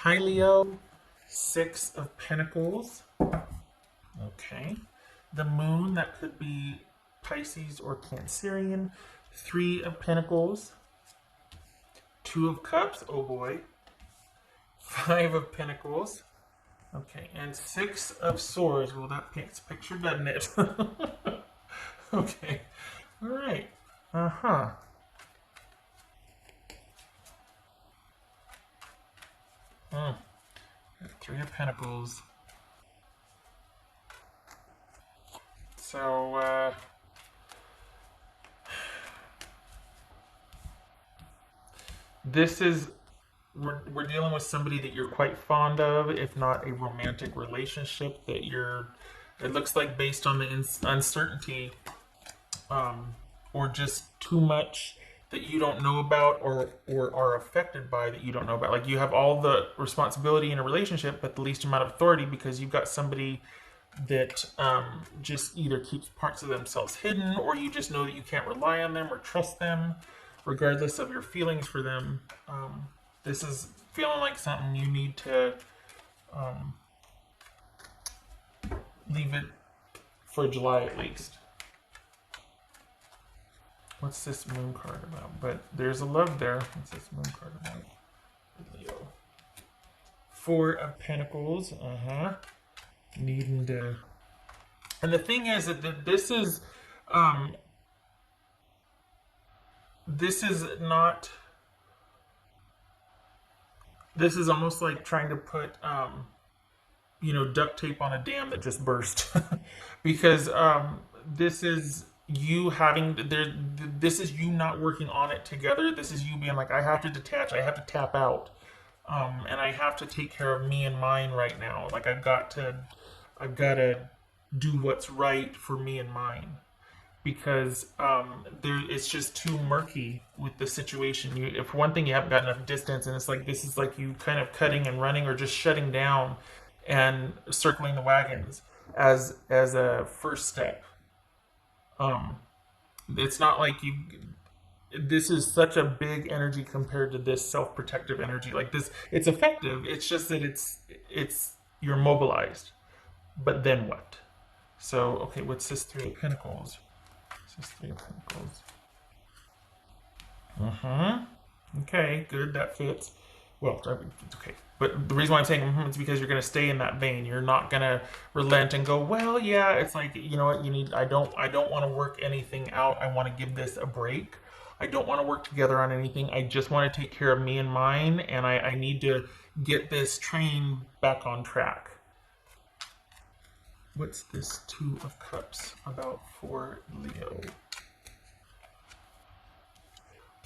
Hi, Leo. Six of Pentacles. Okay. The Moon, that could be Pisces or Cancerian. Three of Pentacles. Two of Cups. Oh boy. Five of Pentacles. Okay. And Six of Swords. Well, that paints a picture, doesn't it? Okay. All right. Uh-huh. Three of Pentacles. So, this is, we're dealing with somebody that you're quite fond of, if not a romantic relationship that it looks like based on the uncertainty, or just too much that you don't know about, or are affected by that you don't know about. Like, you have all the responsibility in a relationship, but the least amount of authority, because you've got somebody that just either keeps parts of themselves hidden, or you just know that you can't rely on them or trust them, regardless of your feelings for them. This is feeling like something you need to leave it for July at least. What's this Moon card about? But there's a love there. What's this Moon card about? Leo. Four of Pentacles. Needing to. And the thing is that this is not. This is almost like trying to put duct tape on a dam that just burst, because this is you having there. This is you not working on it together. This is you being like, I have to detach. I have to tap out, and I have to take care of me and mine right now. Like, I've got to do what's right for me and mine, because it's just too murky with the situation. If one thing, you haven't got enough distance, and it's like this is like you kind of cutting and running, or just shutting down and circling the wagons as a first step. It's not like you. This is such a big energy compared to this self-protective energy. Like this, it's effective. It's just that it's you're mobilized. But then what? So, okay, what's this Three of Pentacles? What's this Three of Pentacles? Okay, good, that fits. Well, okay. But the reason why I'm saying is because you're going to stay in that vein. You're not going to relent and go, well, yeah, it's like, you know what, I don't want to work anything out. I want to give this a break. I don't want to work together on anything. I just want to take care of me and mine, and I need to get this train back on track. What's this Two of Cups about for Leo?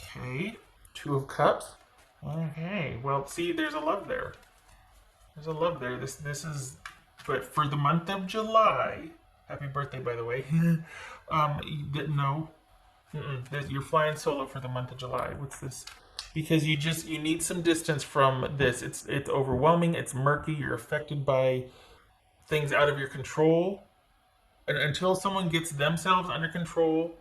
Okay, Two of Cups. Okay, well, see, there's a love there. There's a love there. This is, but for the month of July. Happy birthday, by the way. No, you're flying solo for the month of July. What's this? Because you need some distance from this. It's overwhelming. It's murky. You're affected by things out of your control, and until someone gets themselves under control,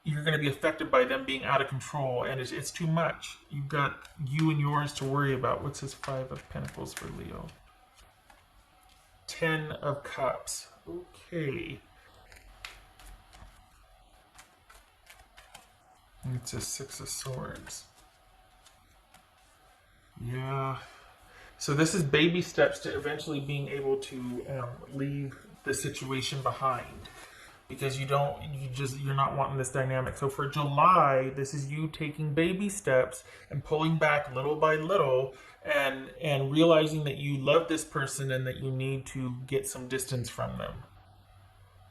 you're going to be affected by them being out of control, and it's too much. You've got you and yours to worry about. What's this Five of Pentacles for Leo? Ten of Cups. Okay. It's a Six of Swords. Yeah. So this is baby steps to eventually being able to leave the situation behind, because you're not wanting this dynamic. So for July, this is you taking baby steps and pulling back little by little, and realizing that you love this person and that you need to get some distance from them,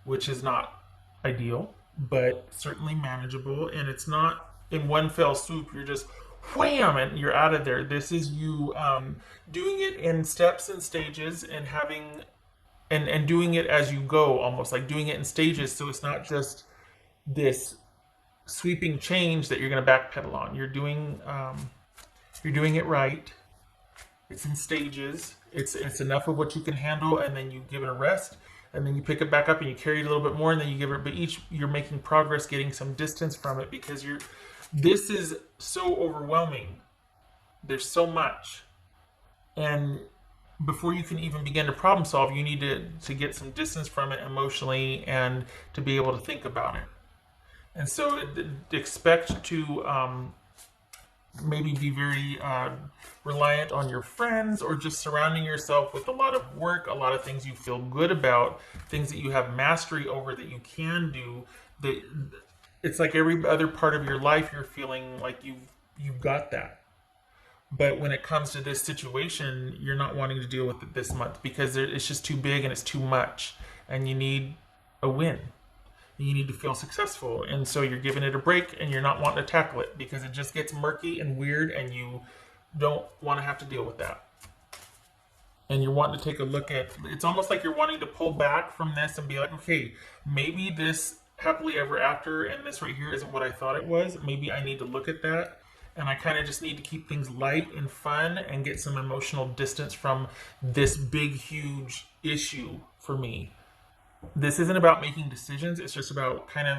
which is not ideal, but certainly manageable. And it's not in one fell swoop. You're just wham, and you're out of there. This is you doing it in steps and stages, and having and doing it as you go, almost like doing it in stages, so it's not just this sweeping change that you're going to backpedal on. You're doing it right. It's in stages. It's enough of what you can handle, and then you give it a rest, and then you pick it back up and you carry it a little bit more, and then you give it. But you're making progress, getting some distance from it, because this is so overwhelming. There's so much. And before you can even begin to problem solve, you need to get some distance from it emotionally and to be able to think about it. And so expect to maybe be very reliant on your friends, or just surrounding yourself with a lot of work, a lot of things you feel good about, things that you have mastery over that you can do. That it's like every other part of your life, you're feeling like you've got that. But when it comes to this situation, you're not wanting to deal with it this month because it's just too big and it's too much, and you need a win. You need to feel successful, and so you're giving it a break and you're not wanting to tackle it because it just gets murky and weird, and you don't want to have to deal with that. And you're wanting to take a look at, it's almost like you're wanting to pull back from this and be like, okay, maybe this happily ever after and this right here isn't what I thought it was. Maybe I need to look at that, and I kind of just need to keep things light and fun and get some emotional distance from this big huge issue for me. This isn't about making decisions. It's just about kind of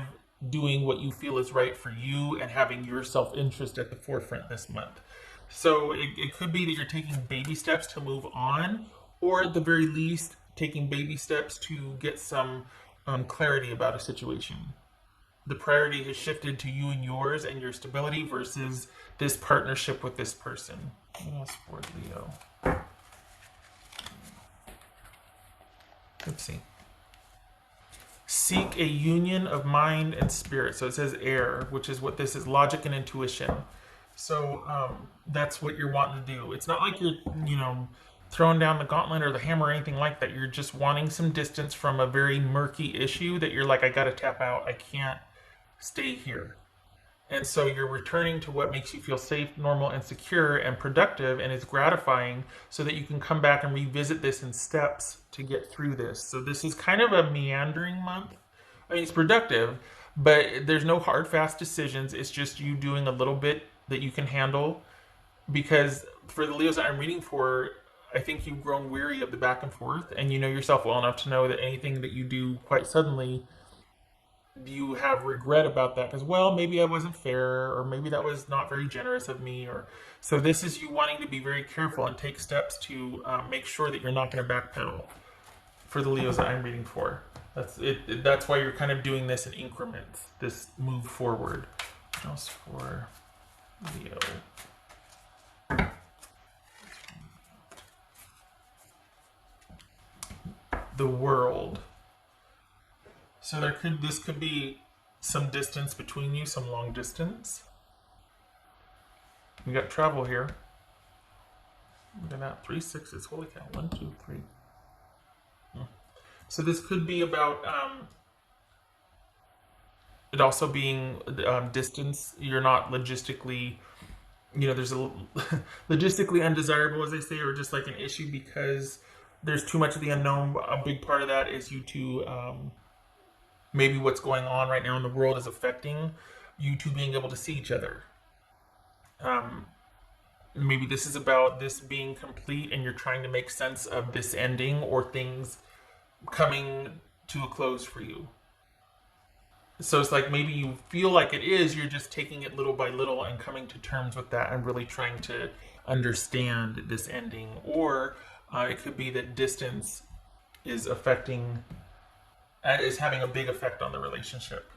doing what you feel is right for you and having your self-interest at the forefront this month. So it could be that you're taking baby steps to move on, or at the very least, taking baby steps to get some clarity about a situation. The priority has shifted to you and yours and your stability versus this partnership with this person. What else for Leo? Let's see. Seek a union of mind and spirit. So it says air, which is what this is, logic and intuition. So that's what you're wanting to do. It's not like you're, throwing down the gauntlet or the hammer or anything like that. You're just wanting some distance from a very murky issue that you're like, I got to tap out. I can't stay here. And so you're returning to what makes you feel safe, normal, and secure and productive, and is gratifying, so that you can come back and revisit this in steps to get through this. So this is kind of a meandering month. I mean, it's productive, but there's no hard, fast decisions. It's just you doing a little bit that you can handle. Because for the Leos that I'm reading for, I think you've grown weary of the back and forth, and you know yourself well enough to know that anything that you do quite suddenly, you have regret about that because, well, maybe I wasn't fair, or maybe that was not very generous of me, or so this is you wanting to be very careful and take steps to make sure that you're not going to backpedal. For the Leos that I'm reading for, that's it. That's why you're kind of doing this in increments, this move forward. What else for Leo? The world. So this could be some distance between you, some long distance. We got travel here. Look at that, 3 6s. Holy cow! 1, 2, 3. So this could be about it also being distance. You're not logistically, there's a logistically undesirable, as they say, or just like an issue because there's too much of the unknown. A big part of that is you two. Maybe what's going on right now in the world is affecting you two being able to see each other. Maybe this is about this being complete and you're trying to make sense of this ending or things coming to a close for you. So it's like maybe you feel like it is, you're just taking it little by little and coming to terms with that and really trying to understand this ending. Or it could be that distance is having a big effect on the relationship.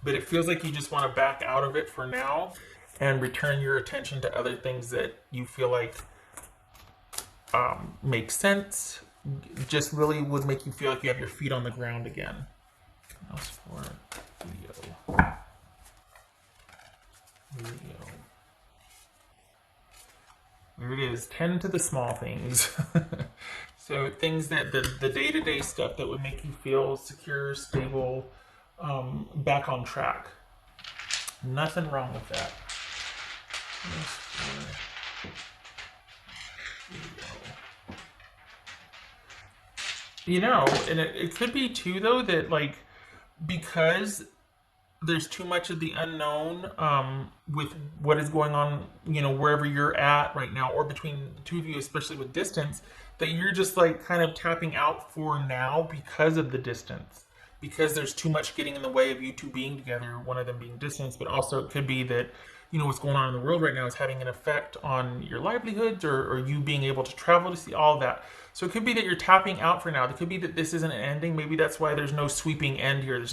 But it feels like you just want to back out of it for now and return your attention to other things that you feel like make sense. Just really would make you feel like you have your feet on the ground again. What else for Leo? There it is. Tend to the small things. So things that the day-to-day stuff that would make you feel secure, stable, back on track. Nothing wrong with that. And it could be too, though, that like because there's too much of the unknown with what is going on, wherever you're at right now, or between the two of you, especially with distance, that you're just like kind of tapping out for now because of the distance, because there's too much getting in the way of you two being together, one of them being distance. But also it could be that you know, what's going on in the world right now is having an effect on your livelihoods, or you being able to travel to see all that. So it could be that you're tapping out for now. It could be that this isn't an ending. Maybe that's why there's no sweeping end here.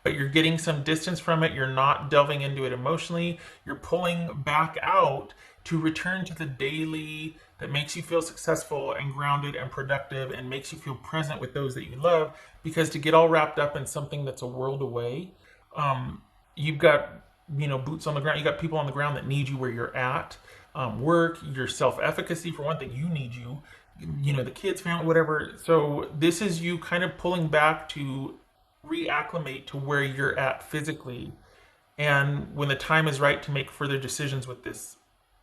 But you're getting some distance from it. You're not delving into it emotionally. You're pulling back out to return to the daily that makes you feel successful and grounded and productive and makes you feel present with those that you love. Because to get all wrapped up in something that's a world away, you've got, you know, boots on the ground. You got people on the ground that need you where you're at. Work, your self-efficacy, for one thing, you need you. You know, the kids, family, whatever. So this is you kind of pulling back to reacclimate to where you're at physically. And when the time is right to make further decisions with this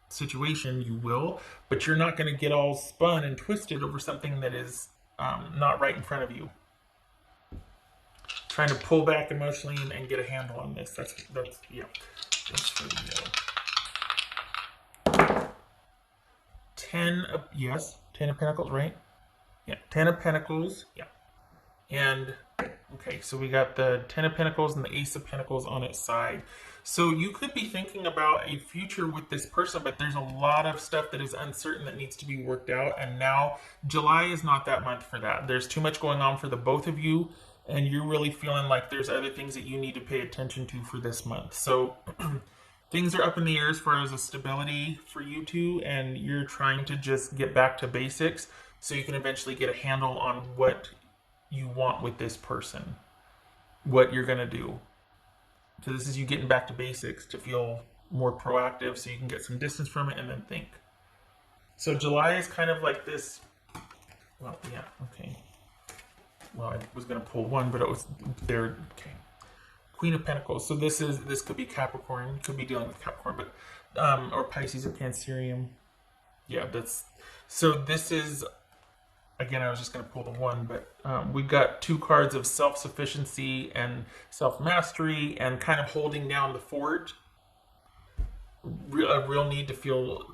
situation, you will. But you're not going to get all spun and twisted over something that is not right in front of you. Trying to pull back emotionally and get a handle on this. That's yeah. That's for the 10 of, yes, 10 of Pentacles, right? Yeah, 10 of Pentacles, yeah. And, okay, so we got the 10 of Pentacles and the Ace of Pentacles on its side. So you could be thinking about a future with this person, but there's a lot of stuff that is uncertain that needs to be worked out. And now July is not that month for that. There's too much going on for the both of you. And you're really feeling like there's other things that you need to pay attention to for this month. So things are up in the air as far as a stability for you two, and you're trying to just get back to basics so you can eventually get a handle on what you want with this person, what you're going to do. So this is you getting back to basics to feel more proactive so you can get some distance from it and then think. So July is kind of like this. Well, yeah, okay. Well, I was going to pull one, but it was there. Okay. Queen of Pentacles. So this could be Capricorn. Could be dealing with Capricorn, but or Pisces or Cancerium. Yeah, so this is, again, I was just going to pull the one, but we've got two cards of self-sufficiency and self-mastery and kind of holding down the fort. A real need to feel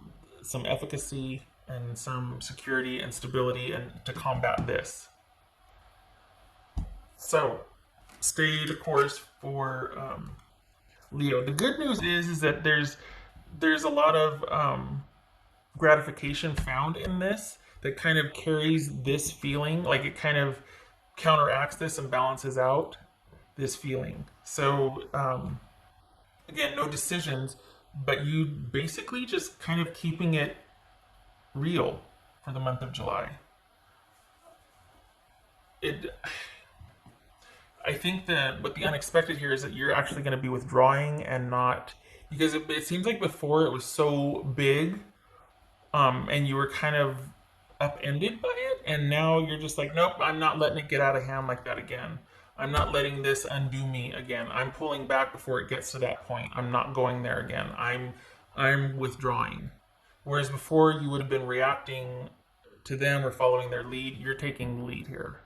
some efficacy and some security and stability and to combat this. So, stay the course for Leo. The good news is that there's a lot of gratification found in this that kind of carries this feeling, like it kind of counteracts this and balances out this feeling. So, again, no decisions, but you basically just kind of keeping it real for the month of July. I think that what the unexpected here is that you're actually going to be withdrawing and not, because it seems like before it was so big, and you were kind of upended by it, and now you're just like, nope, I'm not letting it get out of hand like that again. I'm not letting this undo me again. I'm pulling back before it gets to that point. I'm not going there again. I'm withdrawing. Whereas before you would have been reacting to them or following their lead, you're taking the lead here.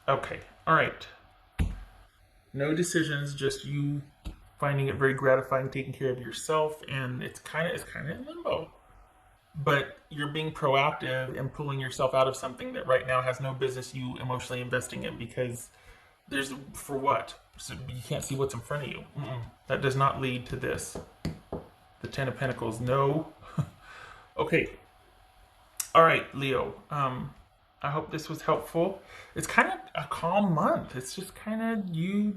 Okay, all right. No decisions, just you finding it very gratifying, taking care of yourself, and it's kind of in limbo. But you're being proactive and pulling yourself out of something that right now has no business you emotionally investing in, because there's, for what? So you can't see what's in front of you. That does not lead to this. The 10 of Pentacles, no. Okay. All right, Leo. I hope this was helpful. It's kind of a calm month. It's just kind of you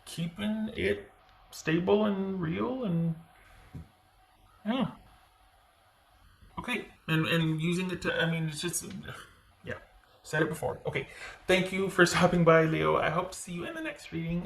keeping it stable and real, and yeah. Okay, and using it to, I mean, it's just, yeah, said it before. Okay, thank you for stopping by, Leo. I hope to see you in the next reading.